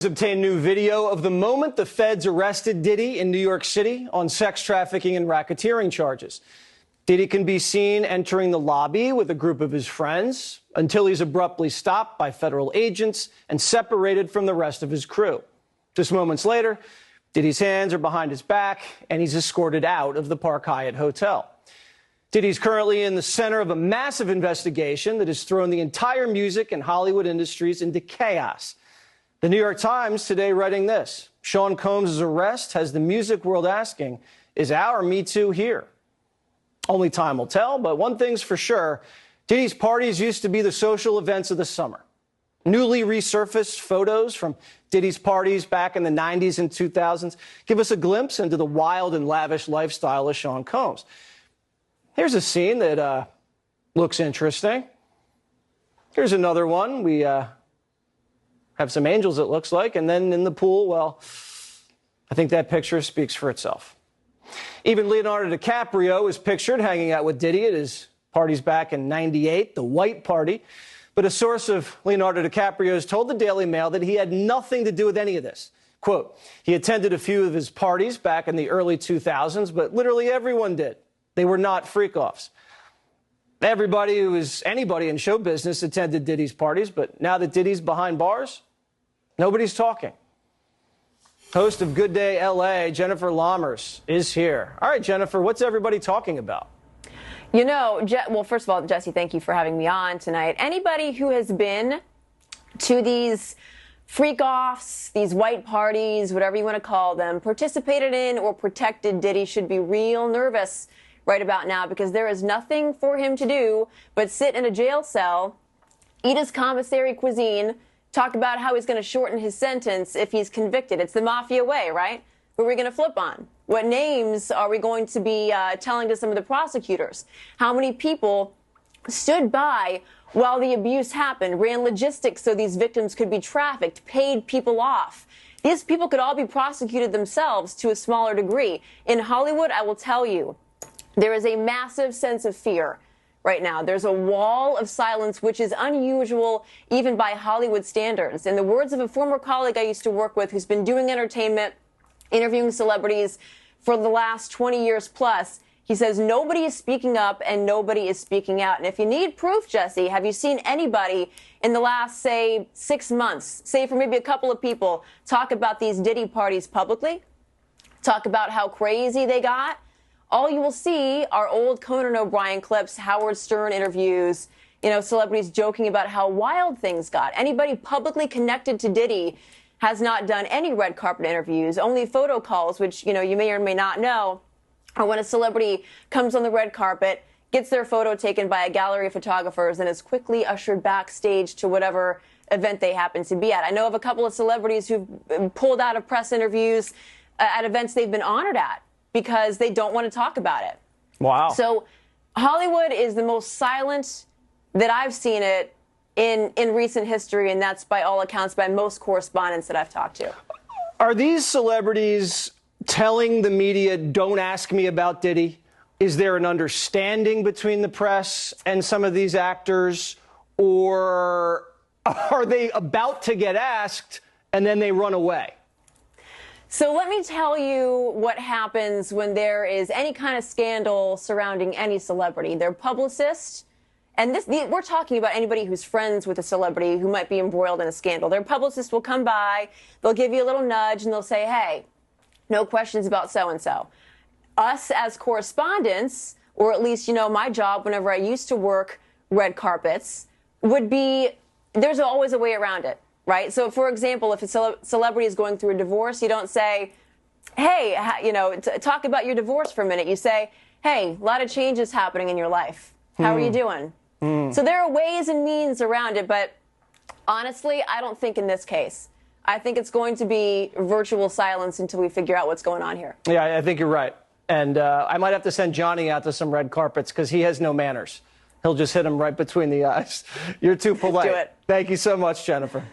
Obtained new video of the moment the feds arrested Diddy in New York City on sex trafficking and racketeering charges. Diddy can be seen entering the lobby with a group of his friends until he's abruptly stopped by federal agents and separated from the rest of his crew. Just moments later, Diddy's hands are behind his back and he's escorted out of the Park Hyatt Hotel. Diddy's currently in the center of a massive investigation that has thrown the entire music and Hollywood industries into chaos. The New York Times today writing this: Sean Combs' arrest has the music world asking, is our Me Too here? Only time will tell, but one thing's for sure, Diddy's parties used to be the social events of the summer. Newly resurfaced photos from Diddy's parties back in the 90s and 2000s give us a glimpse into the wild and lavish lifestyle of Sean Combs. Here's a scene that looks interesting. Here's another one. We have some angels, it looks like, and then in the pool, well, I think that picture speaks for itself. Even Leonardo DiCaprio is pictured hanging out with Diddy at his parties back in '98, the White Party. But a source of Leonardo DiCaprio's told the Daily Mail that he had nothing to do with any of this. Quote, he attended a few of his parties back in the early 2000s, but literally everyone did. They were not freak-offs. Everybody who was anybody in show business attended Diddy's parties, but now that Diddy's behind bars, nobody's talking. Host of Good Day LA, Jennifer Lammers, is here. All right, Jennifer, what's everybody talking about? You know, well, first of all, Jesse, thank you for having me on tonight. Anybody who has been to these freak-offs, these white parties, whatever you want to call them, participated in or protected Diddy should be real nervous right about now, because there is nothing for him to do but sit in a jail cell, eat his commissary cuisine, talk about how he's going to shorten his sentence if he's convicted. It's the mafia way, right? Who are we going to flip on? What names are we going to be telling to some of the prosecutors? How many people stood by while the abuse happened, ran logistics so these victims could be trafficked, paid people off? These people could all be prosecuted themselves to a smaller degree. In Hollywood, I will tell you, there is a massive sense of fear right now. There's a wall of silence, which is unusual even by Hollywood standards. In the words of a former colleague I used to work with who's been doing entertainment, interviewing celebrities for the last 20 years plus, he says nobody is speaking up and nobody is speaking out. And if you need proof, Jesse, have you seen anybody in the last, say, 6 months, say for maybe a couple of people, talk about these Diddy parties publicly, talk about how crazy they got? All you will see are old Conan O'Brien clips, Howard Stern interviews, you know, celebrities joking about how wild things got. Anybody publicly connected to Diddy has not done any red carpet interviews, only photo calls, which, you know, you may or may not know, or when a celebrity comes on the red carpet, gets their photo taken by a gallery of photographers, and is quickly ushered backstage to whatever event they happen to be at. I know of a couple of celebrities who've pulled out of press interviews at events they've been honored at, because they don't want to talk about it. Wow. So Hollywood is the most silent that I've seen it in recent history, and that's by all accounts by most correspondents that I've talked to. Are these celebrities telling the media, don't ask me about Diddy? Is there an understanding between the press and some of these actors? Or are they about to get asked and then they run away? So let me tell you what happens when there is any kind of scandal surrounding any celebrity. Their publicist, and we're talking about anybody who's friends with a celebrity who might be embroiled in a scandal. Their publicist will come by, they'll give you a little nudge, and they'll say, hey, no questions about so-and-so. Us as correspondents, or at least, you know, my job whenever I used to work red carpets, would be, there's always a way around it. Right? So, for example, if a celebrity is going through a divorce, you don't say, hey, you know, talk about your divorce for a minute. You say, hey, a lot of changes happening in your life. How are you doing? So there are ways and means around it, but honestly, I don't think in this case. I think it's going to be virtual silence until we figure out what's going on here. Yeah, I think you're right. And I might have to send Johnny out to some red carpets because he has no manners. He'll just hit him right between the eyes. You're too polite. Do it. Thank you so much, Jennifer.